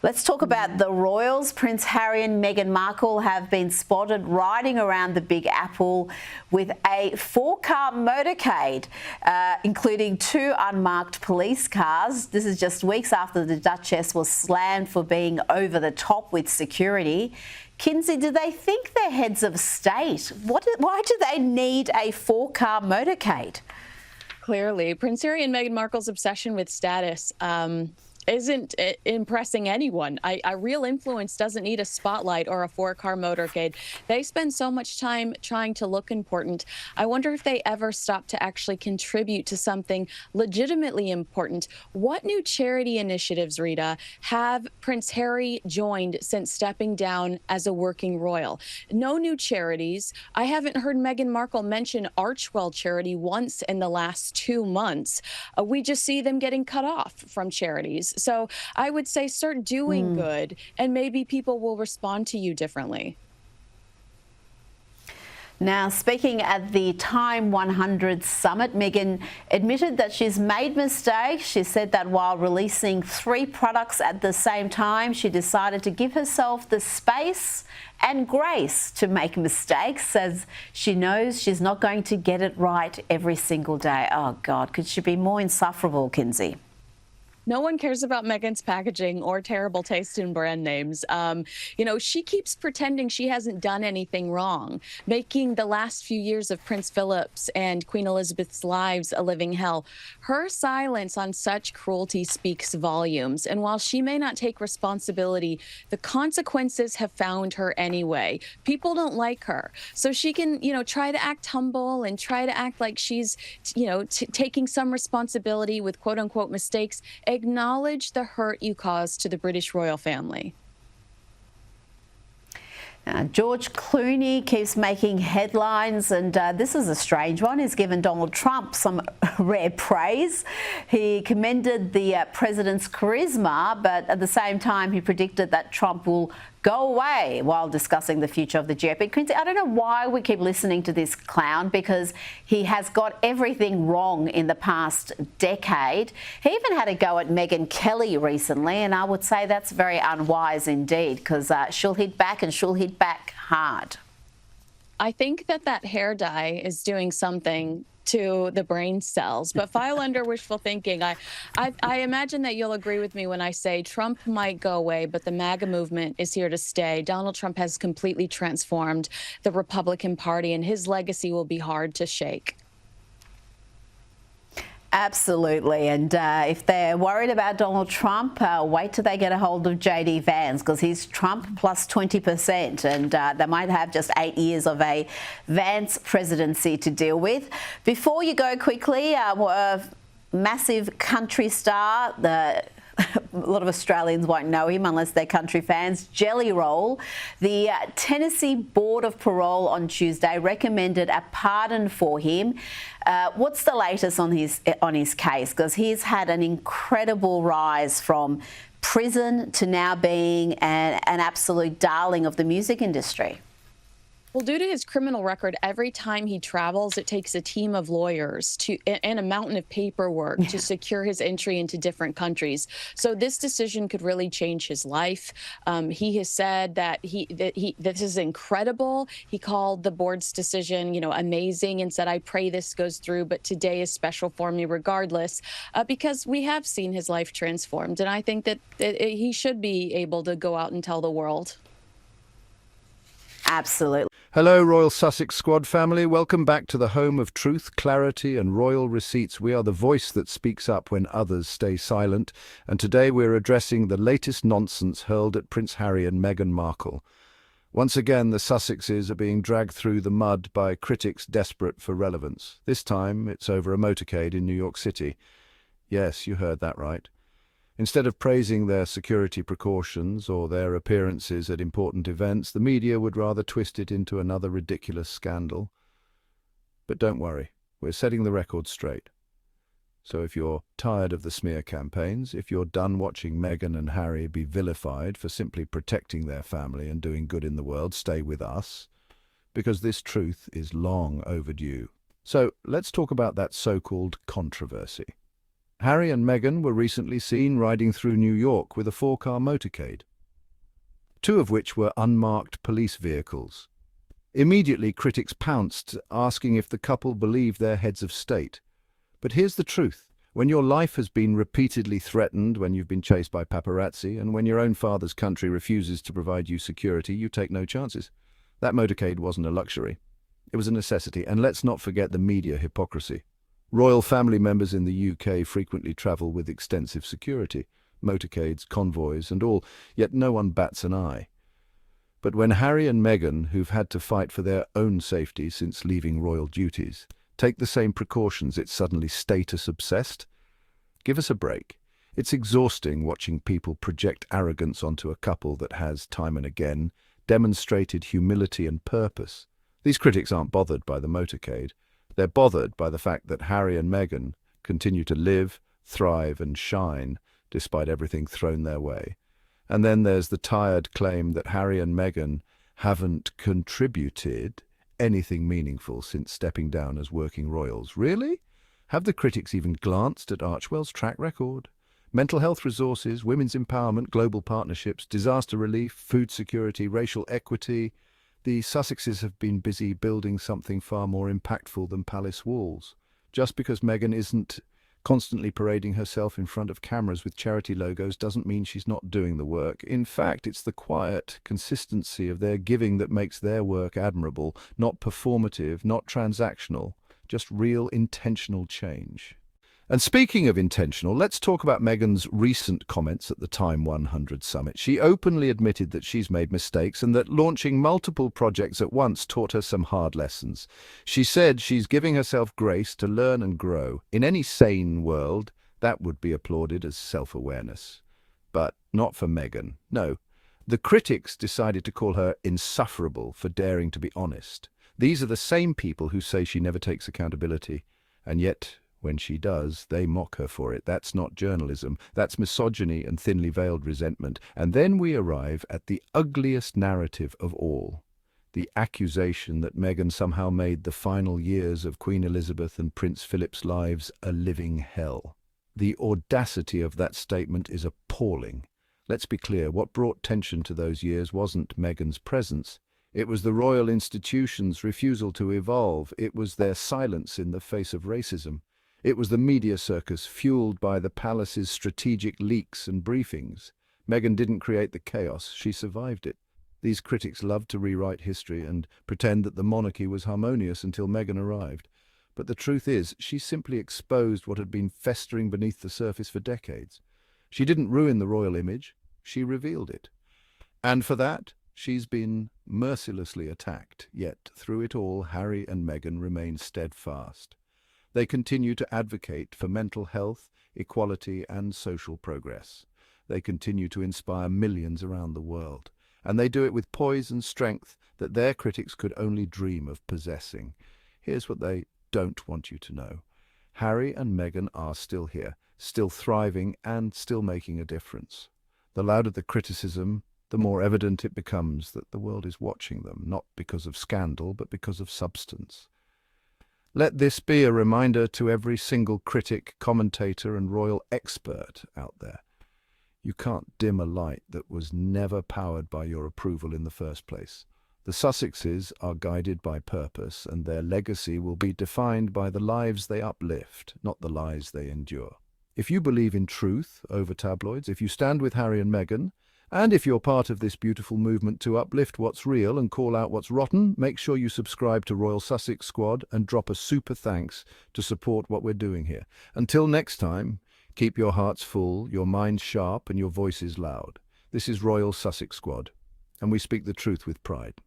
Let's talk about the royals. Prince Harry and Meghan Markle have been spotted riding around the Big Apple with a four-car motorcade, including two unmarked police cars. This is just weeks after the Duchess was slammed for being over the top with security. Kinsey, do they think they're heads of state? Why do they need a four-car motorcade? Clearly, Prince Harry and Meghan Markle's obsession with status isn't impressing anyone. A real influence doesn't need a spotlight or a four-car motorcade. They spend so much time trying to look important. I wonder if they ever stop to actually contribute to something legitimately important. What new charity initiatives, Rita, have Prince Harry joined since stepping down as a working royal? No new charities. I haven't heard Meghan Markle mention Archwell charity once in the last 2 months. We just see them getting cut off from charities. So I would say start doing good, and maybe people will respond to you differently. Now, speaking at the Time 100 summit, Meghan admitted that she's made mistakes. She said that while releasing 3 products at the same time, she decided to give herself the space and grace to make mistakes, as she knows she's not going to get it right every single day. Oh, God, could she be more insufferable, Kinsey? No one cares about Meghan's packaging or terrible taste in brand names. She keeps pretending she hasn't done anything wrong, making the last few years of Prince Philip's and Queen Elizabeth's lives a living hell. Her silence on such cruelty speaks volumes. And while she may not take responsibility, the consequences have found her anyway. People don't like her. So she can, try to act humble and try to act like she's, taking some responsibility with quote unquote mistakes. Acknowledge the hurt you caused to the British royal family. George Clooney keeps making headlines, and this is a strange one. He's given Donald Trump some rare praise. He commended the president's charisma, but at the same time, he predicted that Trump will go away while discussing the future of the GOP. I don't know why we keep listening to this clown, because he has got everything wrong in the past decade. He even had a go at Megyn Kelly recently, and I would say that's very unwise indeed, because she'll hit back, and she'll hit back hard. I think that hair dye is doing something to the brain cells, but file under wishful thinking. I imagine that you'll agree with me when I say Trump might go away, but the MAGA movement is here to stay. Donald Trump has completely transformed the Republican Party, and his legacy will be hard to shake. Absolutely, and if they're worried about Donald Trump, wait till they get a hold of JD Vance, because he's Trump plus 20%, and they might have just 8 years of a Vance presidency to deal with. Before you go quickly, a massive country star, a lot of Australians won't know him unless they're country fans, Jelly Roll. The Tennessee Board of Parole on Tuesday recommended a pardon for him. What's the latest on his case? Because he's had an incredible rise from prison to now being an absolute darling of the music industry. Well, due to his criminal record, every time he travels, it takes a team of lawyers and a mountain of paperwork to secure his entry into different countries. So this decision could really change his life. He has said that this is incredible. He called the board's decision, amazing, and said, "I pray this goes through, but today is special for me regardless," because we have seen his life transformed, and I think that he should be able to go out and tell the world. Absolutely. Hello, Royal Sussex Squad family. Welcome back to the home of truth, clarity and royal receipts. We are the voice that speaks up when others stay silent. And today we're addressing the latest nonsense hurled at Prince Harry and Meghan Markle. Once again, the Sussexes are being dragged through the mud by critics desperate for relevance. This time, it's over a motorcade in New York City. Yes, you heard that right. Instead of praising their security precautions or their appearances at important events, the media would rather twist it into another ridiculous scandal. But don't worry, we're setting the record straight. So if you're tired of the smear campaigns, if you're done watching Meghan and Harry be vilified for simply protecting their family and doing good in the world, stay with us, because this truth is long overdue. So let's talk about that so-called controversy. Harry and Meghan were recently seen riding through New York with a four-car motorcade, two of which were unmarked police vehicles. Immediately, critics pounced, asking if the couple believed their heads of state. But here's the truth. When your life has been repeatedly threatened, when you've been chased by paparazzi, and when your own father's country refuses to provide you security, you take no chances. That motorcade wasn't a luxury. It was a necessity, and let's not forget the media hypocrisy. Royal family members in the UK frequently travel with extensive security, motorcades, convoys, and all, yet no one bats an eye. But when Harry and Meghan, who've had to fight for their own safety since leaving royal duties, take the same precautions, it's suddenly status-obsessed? Give us a break. It's exhausting watching people project arrogance onto a couple that has, time and again, demonstrated humility and purpose. These critics aren't bothered by the motorcade. They're bothered by the fact that Harry and Meghan continue to live, thrive and shine despite everything thrown their way. And then there's the tired claim that Harry and Meghan haven't contributed anything meaningful since stepping down as working royals. Really? Have the critics even glanced at Archwell's track record? Mental health resources, women's empowerment, global partnerships, disaster relief, food security, racial equity. The Sussexes have been busy building something far more impactful than palace walls. Just because Meghan isn't constantly parading herself in front of cameras with charity logos doesn't mean she's not doing the work. In fact, it's the quiet consistency of their giving that makes their work admirable, not performative, not transactional, just real intentional change. And speaking of intentional, let's talk about Meghan's recent comments at the Time 100 summit. She openly admitted that she's made mistakes and that launching multiple projects at once taught her some hard lessons. She said she's giving herself grace to learn and grow. In any sane world, that would be applauded as self-awareness. But not for Meghan. No. The critics decided to call her insufferable for daring to be honest. These are the same people who say she never takes accountability, and yet when she does, they mock her for it. That's not journalism. That's misogyny and thinly veiled resentment. And then we arrive at the ugliest narrative of all, the accusation that Meghan somehow made the final years of Queen Elizabeth and Prince Philip's lives a living hell. The audacity of that statement is appalling. Let's be clear, what brought tension to those years wasn't Meghan's presence. It was the royal institutions' refusal to evolve. It was their silence in the face of racism. It was the media circus fueled by the palace's strategic leaks and briefings. Meghan didn't create the chaos, she survived it. These critics loved to rewrite history and pretend that the monarchy was harmonious until Meghan arrived. But the truth is, she simply exposed what had been festering beneath the surface for decades. She didn't ruin the royal image, she revealed it. And for that, she's been mercilessly attacked. Yet, through it all, Harry and Meghan remain steadfast. They continue to advocate for mental health, equality, and social progress. They continue to inspire millions around the world. And they do it with poise and strength that their critics could only dream of possessing. Here's what they don't want you to know. Harry and Meghan are still here, still thriving, and still making a difference. The louder the criticism, the more evident it becomes that the world is watching them, not because of scandal, but because of substance. Let this be a reminder to every single critic, commentator, and royal expert out there. You can't dim a light that was never powered by your approval in the first place. The Sussexes are guided by purpose, and their legacy will be defined by the lives they uplift, not the lies they endure. If you believe in truth over tabloids, if you stand with Harry and Meghan, and if you're part of this beautiful movement to uplift what's real and call out what's rotten, make sure you subscribe to Royal Sussex Squad and drop a super thanks to support what we're doing here. Until next time, keep your hearts full, your minds sharp, and your voices loud. This is Royal Sussex Squad, and we speak the truth with pride.